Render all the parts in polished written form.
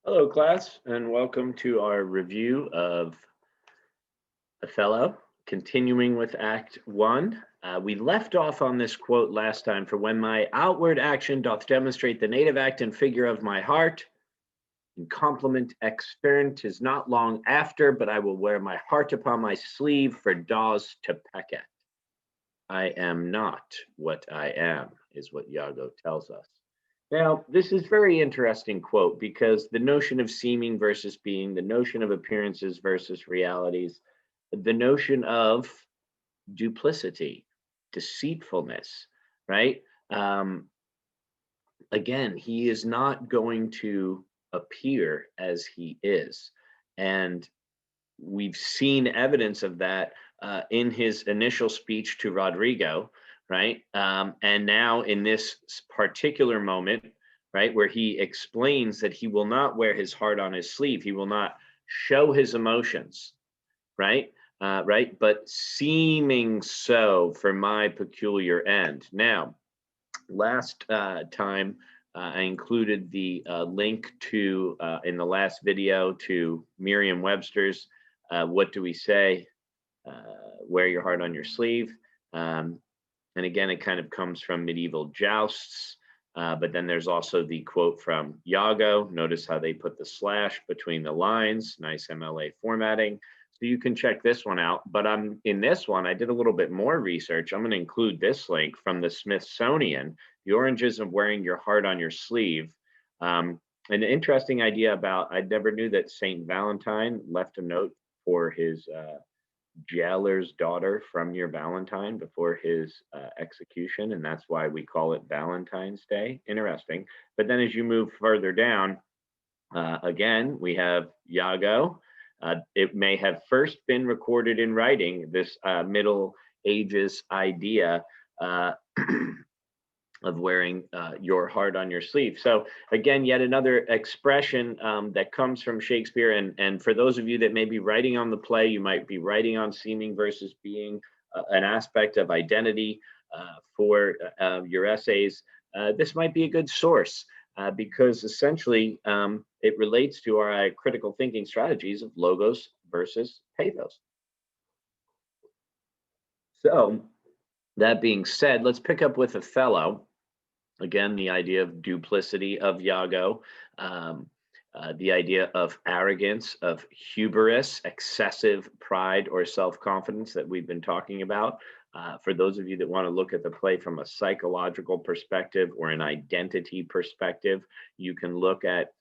Hello, class, and welcome to our review of Othello, continuing with Act 1. We left off on this quote last time: "For when my outward action doth demonstrate the native act and figure of my heart, in compliment extern, 'tis not long after, but I will wear my heart upon my sleeve for daws to peck at. I am not what I am," is what Iago tells us. Now, this is very interesting quote because the notion of seeming versus being, the notion of appearances versus realities, the notion of duplicity, deceitfulness, right? Um, Again, he is not going to appear as he is. And we've seen evidence of that in his initial speech to Rodrigo, right? And now in this particular moment, right, where he explains that he will not wear his heart on his sleeve, he will not show his emotions, right? Right, but seeming so for my peculiar end. Now, last time I included the link to in the last video to Merriam-Webster's "What do we say? Wear your heart on your sleeve." Um, and again, it kind of comes from medieval jousts. But then there's also the quote from Iago. Notice how they put the slash between the lines. Nice MLA formatting. So you can check this one out. But I'm in this one, I did a little bit more research. I'm going to include this link from the Smithsonian: "The Origins of Wearing Your Heart on Your Sleeve." An interesting idea about, I never knew that Saint Valentine left a note for his jailer's daughter from your Valentine before his execution, and that's why we call it Valentine's Day. Interesting. But then as you move further down, again, we have Iago. It may have first been recorded in writing, this Middle Ages idea uh, of wearing your heart on your sleeve. So again, yet another expression that comes from Shakespeare. And for those of you that may be writing on the play, you might be writing on seeming versus being, an aspect of identity for your essays. This might be a good source because essentially it relates to our critical thinking strategies of logos versus pathos. So that being said, let's pick up with Othello. Again, the idea of duplicity of Iago, the idea of arrogance, of hubris, excessive pride or self-confidence that we've been talking about. For those of you that want to look at the play from a psychological perspective or an identity perspective, you can look at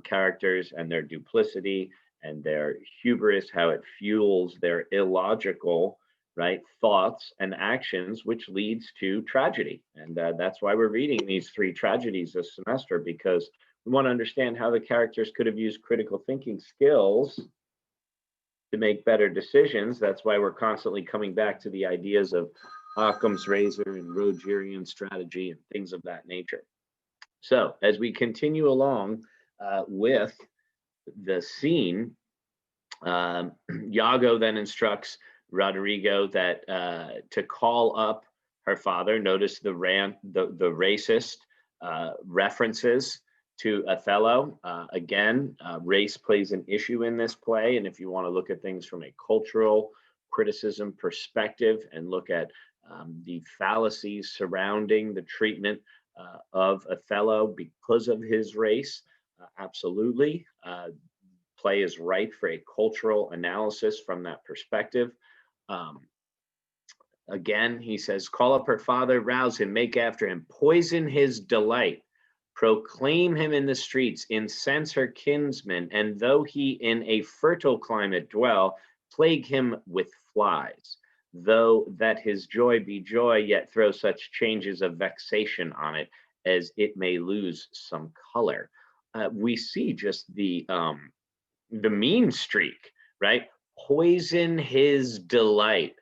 characters and their duplicity and their hubris, how it fuels their illogical, right, thoughts and actions, which leads to tragedy. And that's why we're reading these three tragedies this semester, because we want to understand how the characters could have used critical thinking skills to make better decisions. That's why we're constantly coming back to the ideas of Occam's razor and Rogerian strategy and things of that nature. So as we continue along with the scene, Iago then instructs Rodrigo that to call up her father. Notice the racist references to Othello. Again, race plays an issue in this play, and if you want to look at things from a cultural criticism perspective and look at the fallacies surrounding the treatment of Othello because of his race, absolutely. Play is ripe for a cultural analysis from that perspective. Um, Again, he says, "Call up her father, rouse him, make after him, poison his delight, proclaim him in the streets, incense her kinsmen, and though he in a fertile climate dwell, plague him with flies. Though that his joy be joy, yet throw such changes of vexation on it as it may lose some color." We see just the mean streak, right? Poison his delight.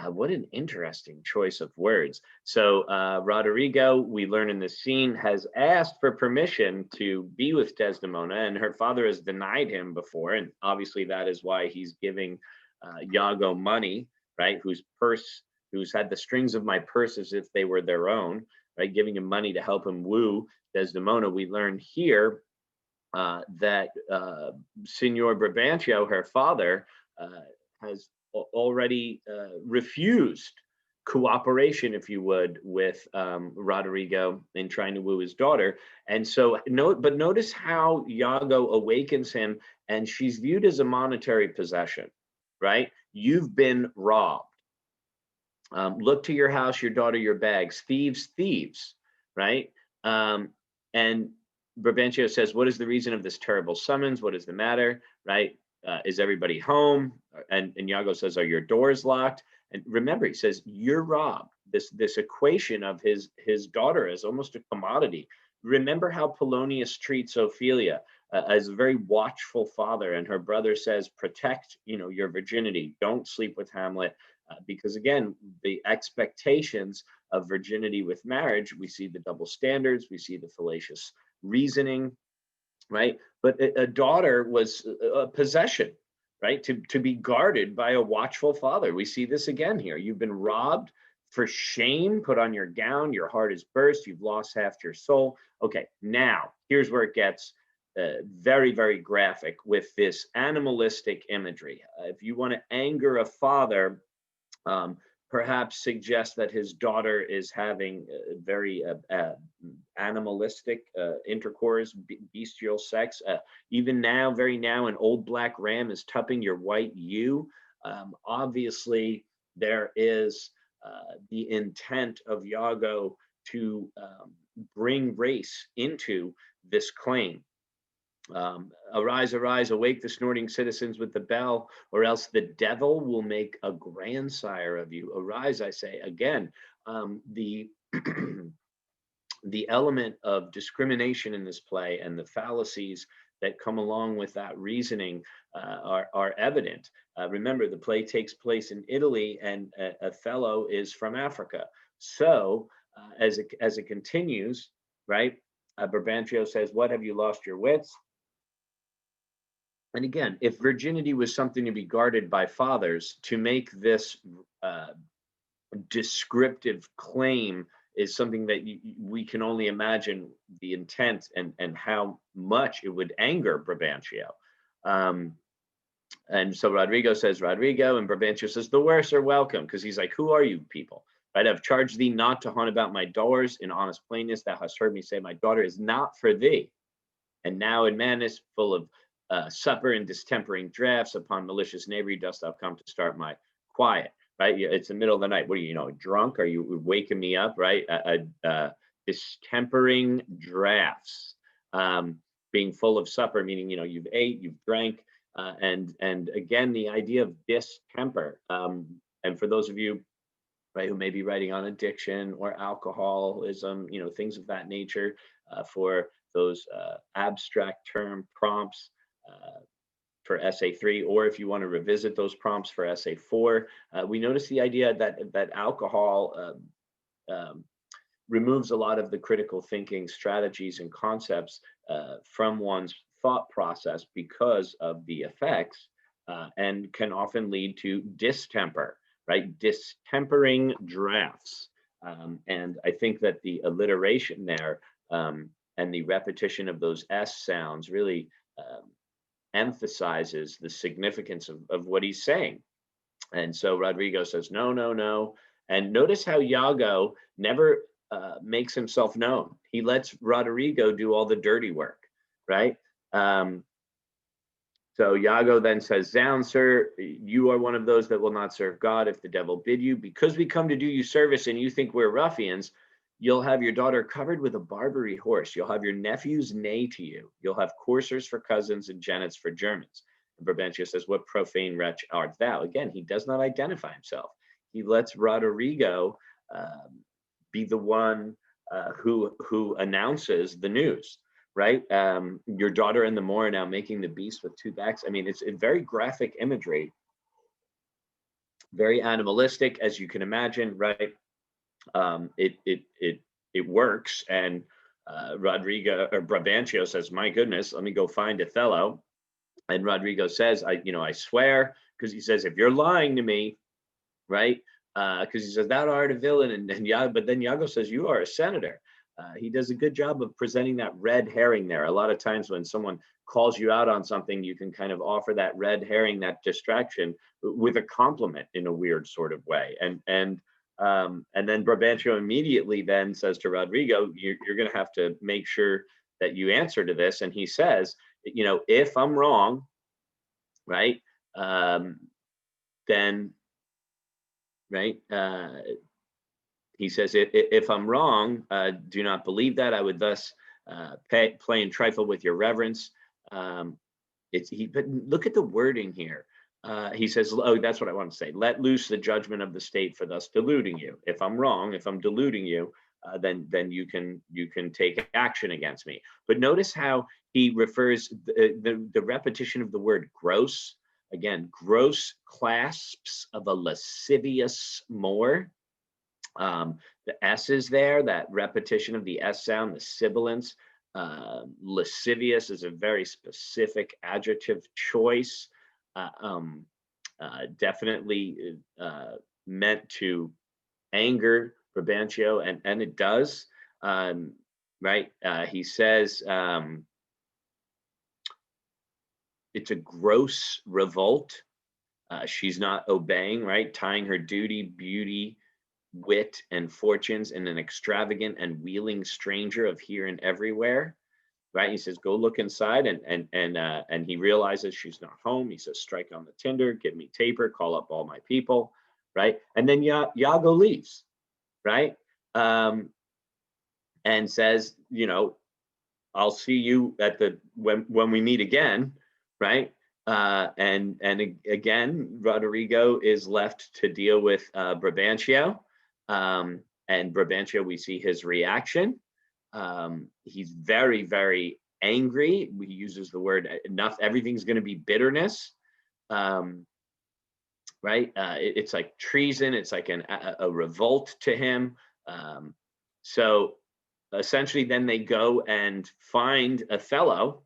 What an interesting choice of words. So Rodrigo, we learn in this scene, has asked for permission to be with Desdemona, and her father has denied him before, and obviously that is why he's giving Iago money, right? Who's had the strings of my purse as if they were their own, right? Giving him money to help him woo Desdemona. We learn here that Signor Brabantio, her father, has already refused cooperation, if you would, with Roderigo in trying to woo his daughter. And so, but notice how Iago awakens him, and she's viewed as a monetary possession, right? You've been robbed. Look to your house, your daughter, your bags. Thieves, thieves, right? And Brabantio says, "What is the reason of this terrible summons? What is the matter?" Right? Is everybody home? And Iago says, "Are your doors locked?" And remember, he says, "You're robbed." This equation of his daughter as almost a commodity. Remember how Polonius treats Ophelia as a very watchful father, and her brother says, "Protect, your virginity. Don't sleep with Hamlet." Because again, the expectations of virginity with marriage, we see the double standards, we see the fallacious reasoning, right? But a daughter was a possession, right? To be guarded by a watchful father. We see this again here. You've been robbed. For shame, put on your gown, your heart is burst, you've lost half your soul. Okay, now here's where it gets very, very graphic with this animalistic imagery. If you want to anger a father, um, perhaps suggest that his daughter is having very animalistic intercourse, bestial sex. Even now, very now, an old black ram is tupping your white ewe. Obviously, there is the intent of Iago to bring race into this claim. Arise, arise, awake the snorting citizens with the bell, or else the devil will make a grandsire of you. Arise, I say again. The the element of discrimination in this play and the fallacies that come along with that reasoning are evident. Remember, the play takes place in Italy, and Othello is from Africa. So, as it continues, right? Brabantio says, "What, have you lost your wits?" And again, if virginity was something to be guarded by fathers, to make this descriptive claim is something that we can only imagine the intent and how much it would anger Brabantio. And so Roderigo says, "Roderigo," and Brabantio says, "The worse are welcome," because he's like, "Who are you people? Right? I've charged thee not to haunt about my doors in honest plainness. Thou hast heard me say, my daughter is not for thee. And now in madness, full of supper and distempering drafts, upon malicious knavery dost thou come to start my quiet." Right? It's the middle of the night. What are you, drunk? Are you waking me up? Right? Distempering drafts, being full of supper, meaning you've ate, you've drank, and again the idea of distemper. And for those of you, right, who may be writing on addiction or alcoholism, things of that nature, for those abstract term prompts for essay 3, or if you want to revisit those prompts for essay 4, we notice the idea that alcohol removes a lot of the critical thinking strategies and concepts from one's thought process because of the effects, and can often lead to distemper, right? Distempering drafts. And I think that the alliteration there, and the repetition of those S sounds really emphasizes the significance of what he's saying. And so Roderigo says, "No, no, no." And notice how Iago never makes himself known. He lets Roderigo do all the dirty work, right? So Iago then says, "Zound, sir, you are one of those that will not serve God if the devil bid you. Because we come to do you service and you think we're ruffians, you'll have your daughter covered with a Barbary horse. You'll have your nephews neigh to you. You'll have coursers for cousins and genets for Germans." And Brabantio says, "What profane wretch art thou?" Again, he does not identify himself. He lets Roderigo be the one who announces the news, right? Your daughter and the Moor are now making the beast with two backs. I mean, it's a very graphic imagery, very animalistic, as you can imagine, right? It works, and Rodrigo or Brabantio says, "My goodness, let me go find Othello." And Rodrigo says, I swear," because he says, "If you're lying to me," right? Because he says, "Thou art a villain," but then Iago says, "You are a senator." He does a good job of presenting that red herring there. A lot of times when someone calls you out on something, you can kind of offer that red herring, that distraction, with a compliment in a weird sort of way. And then Brabantio immediately then says to Rodrigo, you're going to have to make sure that you answer to this. And he says, if I'm wrong, right, then, right, he says, if I'm wrong, do not believe that. I would thus play and trifle with your reverence. But look at the wording here. He says, oh, that's what I want to say. Let loose the judgment of the state for thus deluding you. If I'm wrong, if I'm deluding you, then you can take action against me. But notice how he refers the repetition of the word gross. Again, gross clasps of a lascivious Moor. The S is there, that repetition of the S sound, the sibilance. Lascivious is a very specific adjective choice. Definitely meant to anger Brabantio, and it does. Right? He says it's a gross revolt. She's not obeying, right? Tying her duty, beauty, wit, and fortunes in an extravagant and wheeling stranger of here and everywhere. Right? He says, go look inside, and he realizes she's not home. He says, strike on the tinder, give me taper, call up all my people, right? And then Iago leaves, right? And says, I'll see you at when we meet again, right? And again, Rodrigo is left to deal with Brabantio, and Brabantio, we see his reaction. He's very, very angry. He uses the word enough. Everything's going to be bitterness, right? It's like treason. It's like a revolt to him. So essentially, then they go and find Othello,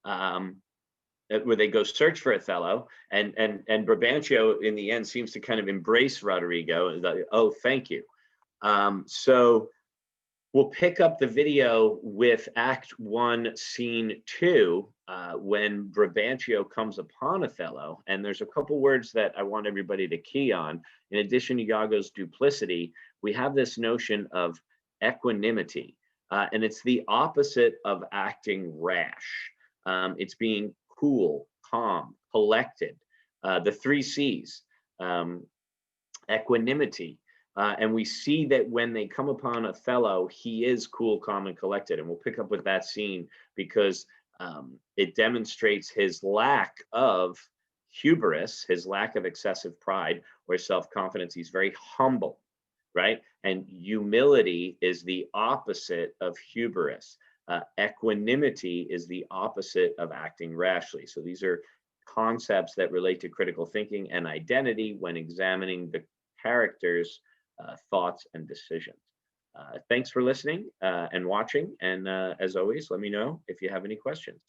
where they go search for Othello, and Brabantio in the end seems to kind of embrace Rodrigo. Like, oh, thank you. So we'll pick up the video with Act 1, Scene 2, when Brabantio comes upon Othello. And there's a couple words that I want everybody to key on. In addition to Iago's duplicity, we have this notion of equanimity. And it's the opposite of acting rash. It's being cool, calm, collected. The 3 C's, equanimity. And we see that when they come upon Othello, he is cool, calm, and collected. And we'll pick up with that scene because it demonstrates his lack of hubris, his lack of excessive pride or self-confidence. He's very humble, right? And humility is the opposite of hubris. Equanimity is the opposite of acting rashly. So these are concepts that relate to critical thinking and identity when examining the characters' thoughts and decisions. Thanks for listening and watching. And as always, let me know if you have any questions.